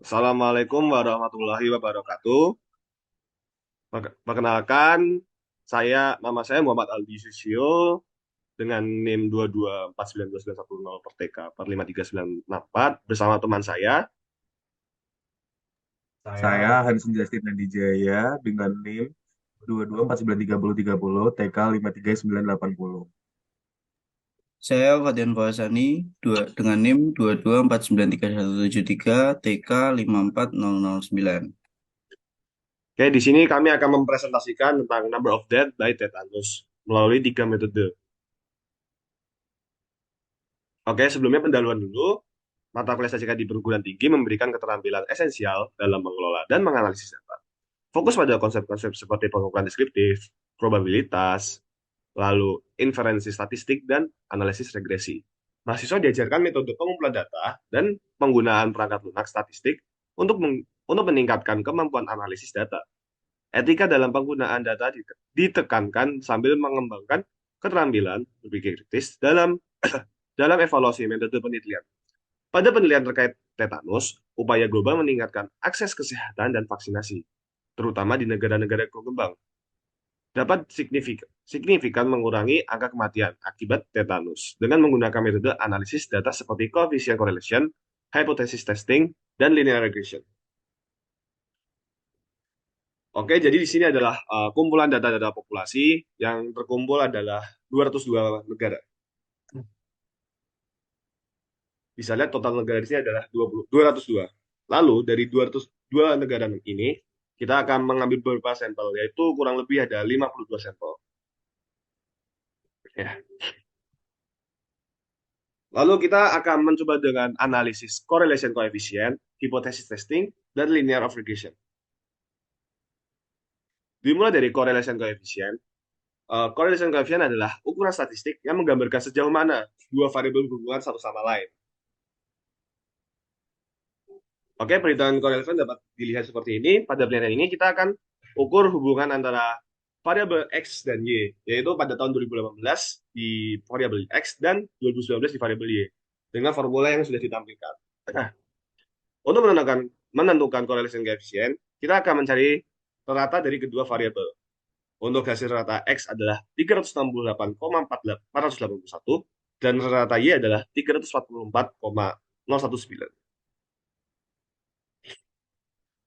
Assalamualaikum warahmatullahi wabarakatuh. Perkenalkan, nama saya Muhammad Aldi Susio dengan NIM 224929110 per TK per 53964 bersama teman saya. Saya Hansen Justin Adijaya dengan NIM 22493030 TK 53980. Saya Fatian Fawasani dengan NIM 224937173 TK 54009. Oke, di sini kami akan mempresentasikan tentang number of death by tetanus melalui tiga metode. Oke, sebelumnya pendahuluan dulu. Mata kuliah statistika di perguruan tinggi memberikan keterampilan esensial dalam mengelola dan menganalisis data. Fokus pada konsep-konsep seperti pengumpulan deskriptif, probabilitas, lalu inferensi statistik, dan analisis regresi. Mahasiswa diajarkan metode pengumpulan data dan penggunaan perangkat lunak statistik untuk meningkatkan kemampuan analisis data. Etika dalam penggunaan data ditekankan sambil mengembangkan keterampilan berpikir kritis dalam dalam evaluasi metode penelitian. Pada penelitian terkait tetanus, upaya global meningkatkan akses kesehatan dan vaksinasi, terutama di negara-negara berkembang, dapat signifikan mengurangi angka kematian akibat tetanus dengan menggunakan metode analisis data seperti coefficient correlation, hypothesis testing, dan linear regression. Oke, jadi di sini adalah kumpulan data-data populasi yang terkumpul adalah 202 negara. Bisa lihat total negara di sini adalah 202. Lalu dari 202 negara ini, kita akan mengambil beberapa sampel, yaitu kurang lebih ada 52 sampel. Ya. Lalu kita akan mencoba dengan analisis correlation coefficient, hypothesis testing, dan linear of regression. Dimulai dari correlation coefficient. Correlation coefficient adalah ukuran statistik yang menggambarkan sejauh mana dua variabel berhubungan satu sama lain. Oke, perhitungan correlation dapat dilihat seperti ini. Pada penelitian ini kita akan ukur hubungan antara variabel X dan Y, yaitu pada tahun 2018 di variabel X dan 2019 di variabel Y, dengan formula yang sudah ditampilkan. Nah, untuk menentukan correlation coefficient, kita akan mencari rata dari kedua variabel. Untuk hasil rata X adalah 368,481 dan rata Y adalah 344,019.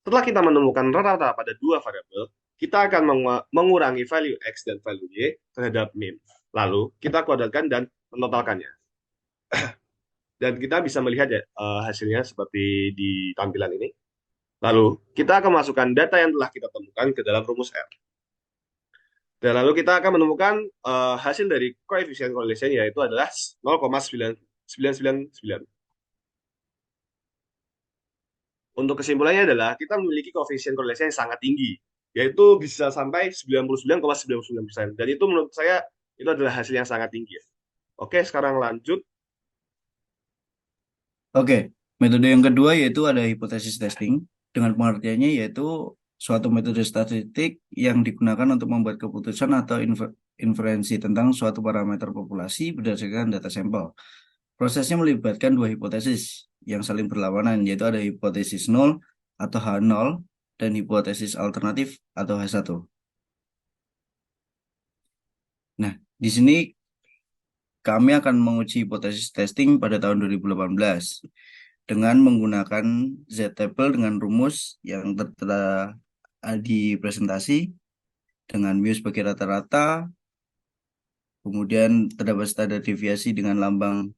Setelah kita menemukan rata-rata pada dua variabel, kita akan mengurangi value X dan value Y terhadap mean. Lalu kita kuadratkan dan menotalkannya. Dan kita bisa melihat ya hasilnya seperti di tampilan ini. Lalu kita akan masukkan data yang telah kita temukan ke dalam rumus R. Dan lalu kita akan menemukan hasil dari coefficient correlation, yaitu adalah 0,999. Untuk kesimpulannya adalah kita memiliki coefficient correlation yang sangat tinggi, yaitu bisa sampai 99,99%. Dan itu menurut saya itu adalah hasil yang sangat tinggi. Oke, sekarang lanjut. Oke, metode yang kedua yaitu ada hipotesis testing. Dengan pengertiannya yaitu suatu metode statistik yang digunakan untuk membuat keputusan atau inferensi tentang suatu parameter populasi berdasarkan data sampel. Prosesnya melibatkan dua hipotesis yang saling berlawanan, yaitu ada hipotesis nol atau H0 dan hipotesis alternatif atau H1. Nah, di sini kami akan menguji hipotesis testing pada tahun 2018 dengan menggunakan Z-table dengan rumus yang tertera di presentasi dengan mu sebagai rata-rata, kemudian terdapat standar deviasi dengan lambang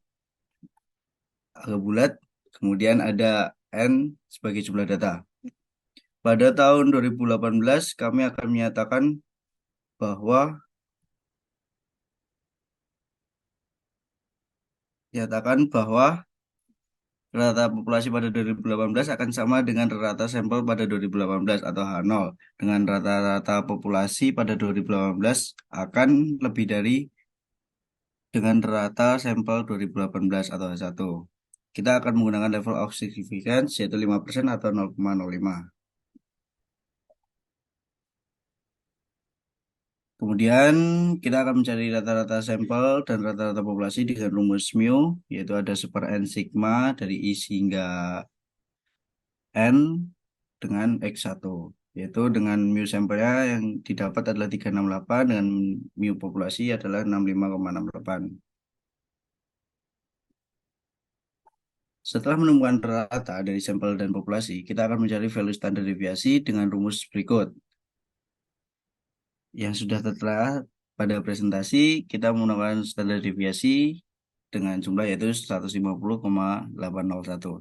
agak bulat, kemudian ada N sebagai jumlah data. Pada tahun 2018 kami akan menyatakan bahwa rata populasi pada 2018 akan sama dengan rata sampel pada 2018 atau H0. Dengan rata-rata populasi pada 2018 akan lebih dari dengan rata sampel 2018 atau H1. Kita akan menggunakan level of significance yaitu 5% atau 0,05. Kemudian kita akan mencari rata-rata sampel dan rata-rata populasi dengan rumus mu, yaitu ada super N sigma dari I hingga N dengan X1, yaitu dengan mu sampelnya yang didapat adalah 368 dengan mu populasi adalah 65,68. Setelah menemukan rata dari sampel dan populasi, kita akan mencari value standar deviasi dengan rumus berikut. Yang sudah tertera pada presentasi, kita menggunakan standar deviasi dengan jumlah yaitu 150,801.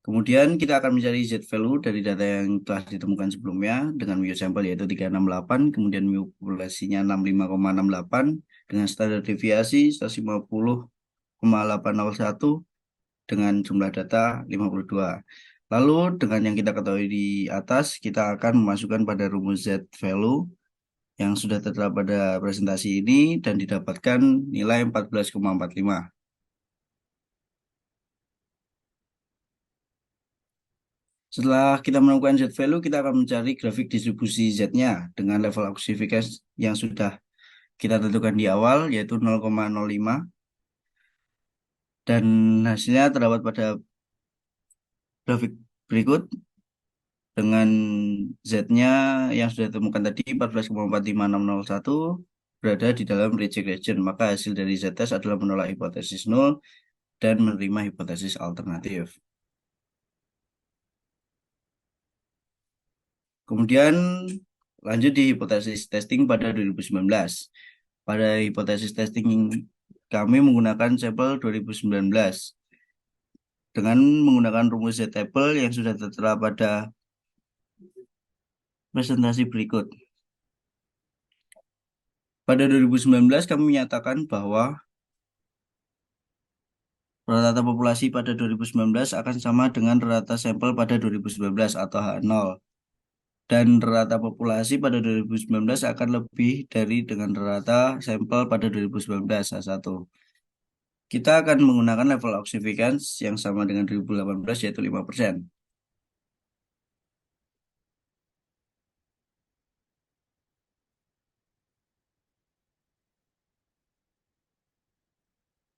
Kemudian kita akan mencari Z value dari data yang telah ditemukan sebelumnya dengan mu sampel yaitu 368, kemudian mu populasinya 65,68 dengan standar deviasi 150,801 dengan jumlah data 52. Lalu dengan yang kita ketahui di atas, kita akan memasukkan pada rumus Z value yang sudah tertera pada presentasi ini dan didapatkan nilai 14,45. Setelah kita menemukan Z value, kita akan mencari grafik distribusi Z-nya dengan level signifikan yang sudah kita tentukan di awal, yaitu 0,05. Dan hasilnya terdapat pada grafik berikut dengan Z-nya yang sudah ditemukan tadi 14,45601 berada di dalam reject region. Maka hasil dari Z-test adalah menolak hipotesis nol dan menerima hipotesis alternatif. Kemudian lanjut di hipotesis testing pada 2019. Pada hipotesis testing kami menggunakan sampel 2019 dengan menggunakan rumus Z-table yang sudah tertera pada presentasi berikut. Pada 2019 kami menyatakan bahwa rata populasi pada 2019 akan sama dengan rata sampel pada 2019 atau H0. Dan rata populasi pada 2019 akan lebih dari dengan rata sampel pada 2019 H1. Kita akan menggunakan level of significance yang sama dengan 2018 yaitu 5%.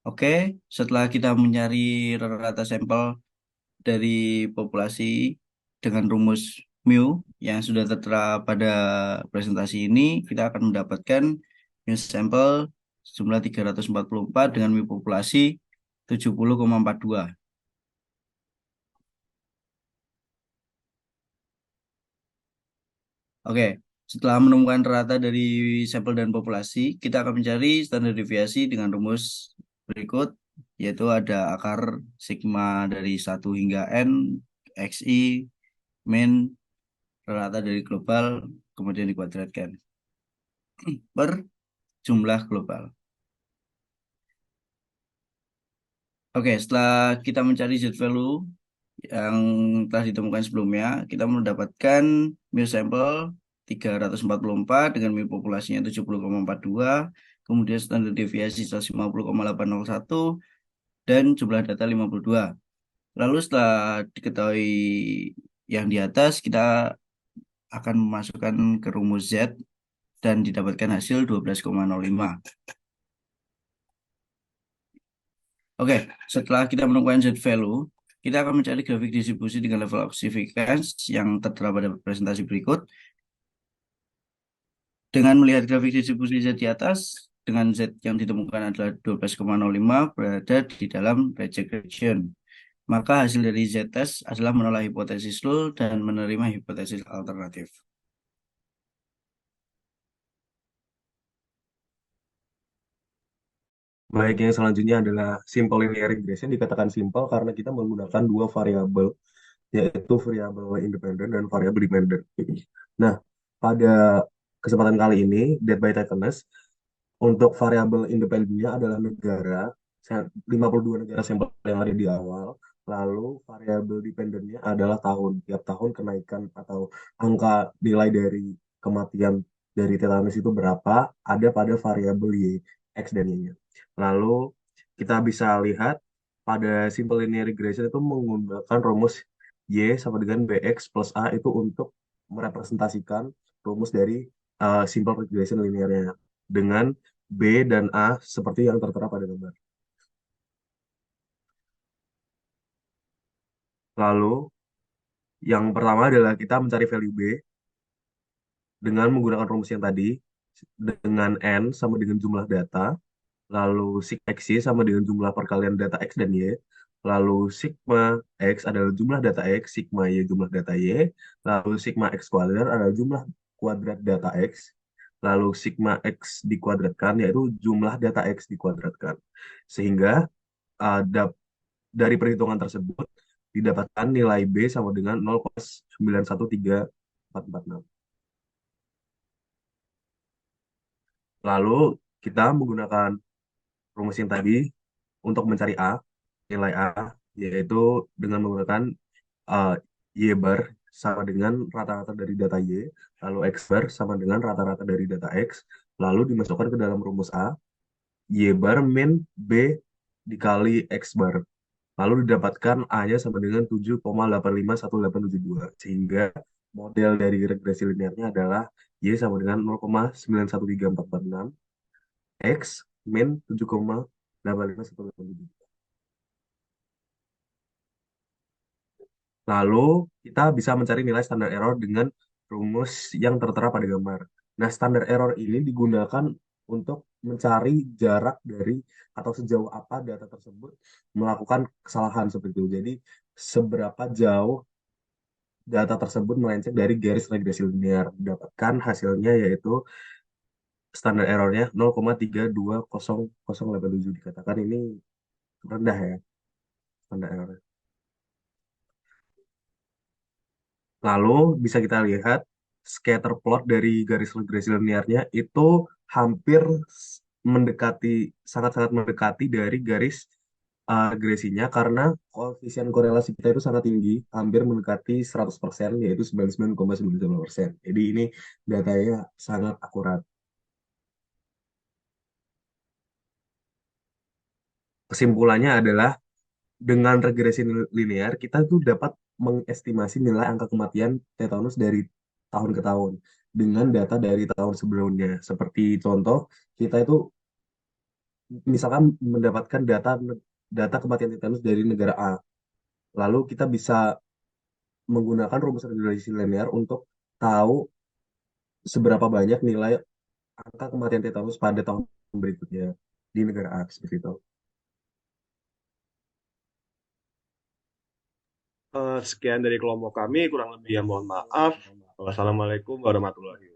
Oke, setelah kita mencari rata sampel dari populasi dengan rumus mu yang sudah tertera pada presentasi ini, kita akan mendapatkan mu sampel jumlah 344 dengan mu populasi 70,42. Oke, setelah menemukan rata dari sampel dan populasi, kita akan mencari standar deviasi dengan rumus berikut, yaitu ada akar sigma dari 1 hingga N, XI, min, rata dari global, kemudian dikuadratkan per jumlah global. Oke, setelah kita mencari Z value yang telah ditemukan sebelumnya, kita mendapatkan mu sampel 344 dengan mu populasinya 70,42, kemudian standar deviasi 150,801, dan jumlah data 52. Lalu setelah diketahui yang di atas, kita akan memasukkan ke rumus Z dan didapatkan hasil 12,05. Oke, setelah kita menemukan Z value, kita akan mencari grafik distribusi dengan level of significance yang tertera pada presentasi berikut. Dengan melihat grafik distribusi Z di atas, dengan Z yang ditemukan adalah 12,05 berada di dalam reject region. Maka hasil dari Z-test adalah menolak hipotesis null dan menerima hipotesis alternatif. Baik, yang selanjutnya adalah simple linear regression. Dikatakan simple karena kita menggunakan dua variabel, yaitu variabel independen dan variabel dependent. Nah, pada kesempatan kali ini, Dead by Titanus, untuk variabel independennya adalah negara, 52 negara sampel yang ada di awal, lalu variabel dependennya adalah tahun. Tiap tahun kenaikan atau angka nilai dari kematian dari tetanus itu berapa, ada pada variabel Y, X dan Y-nya. Lalu kita bisa lihat pada simple linear regression itu menggunakan rumus Y sama dengan BX plus A itu untuk merepresentasikan rumus dari simple regression linearnya dengan B dan A seperti yang tertera pada gambar. Lalu yang pertama adalah kita mencari value B dengan menggunakan rumus yang tadi, dengan N sama dengan jumlah data, lalu sig x y sama dengan jumlah perkalian data x dan y, lalu sigma x adalah jumlah data x, sigma y jumlah data y, lalu sigma x kuadrat adalah jumlah kuadrat data x, lalu sigma x dikuadratkan yaitu jumlah data x dikuadratkan. Sehingga uh, dap- dari perhitungan tersebut didapatkan nilai B sama dengan 0,913446. Lalu kita menggunakan rumus yang tadi untuk mencari A, nilai A, yaitu dengan menggunakan uh, Y bar sama dengan rata-rata dari data Y, lalu X bar sama dengan rata-rata dari data X, lalu dimasukkan ke dalam rumus A, Y bar min B dikali X bar. Lalu didapatkan A-nya sama dengan 7,851872. Sehingga model dari regresi linearnya adalah Y sama dengan 0,913446 X min 7,851872. Lalu kita bisa mencari nilai standar error dengan rumus yang tertera pada gambar. Nah, standar error ini digunakan untuk mencari jarak dari atau sejauh apa data tersebut melakukan kesalahan seperti itu. Jadi, seberapa jauh data tersebut melenceng dari garis regresi linear. Dapatkan hasilnya yaitu standar errornya 0,320087. Dikatakan ini rendah ya standar error. Lalu bisa kita lihat scatter plot dari garis regresi linearnya itu hampir mendekati, sangat-sangat mendekati dari garis regresinya karena koefisien korelasi kita itu sangat tinggi, hampir mendekati 100%, yaitu 99,99%. Jadi ini datanya sangat akurat. Kesimpulannya adalah dengan regresi linear, kita tuh dapat mengestimasi nilai angka kematian tetanus dari tahun ke tahun dengan data dari tahun sebelumnya. Seperti contoh, kita itu misalkan mendapatkan data data kematian tetanus dari negara A. Lalu kita bisa menggunakan rumus regresi linear untuk tahu seberapa banyak nilai angka kematian tetanus pada tahun berikutnya di negara A seperti itu. Sekian dari kelompok kami, kurang lebih ya mohon maaf. Wassalamualaikum warahmatullahi wabarakatuh.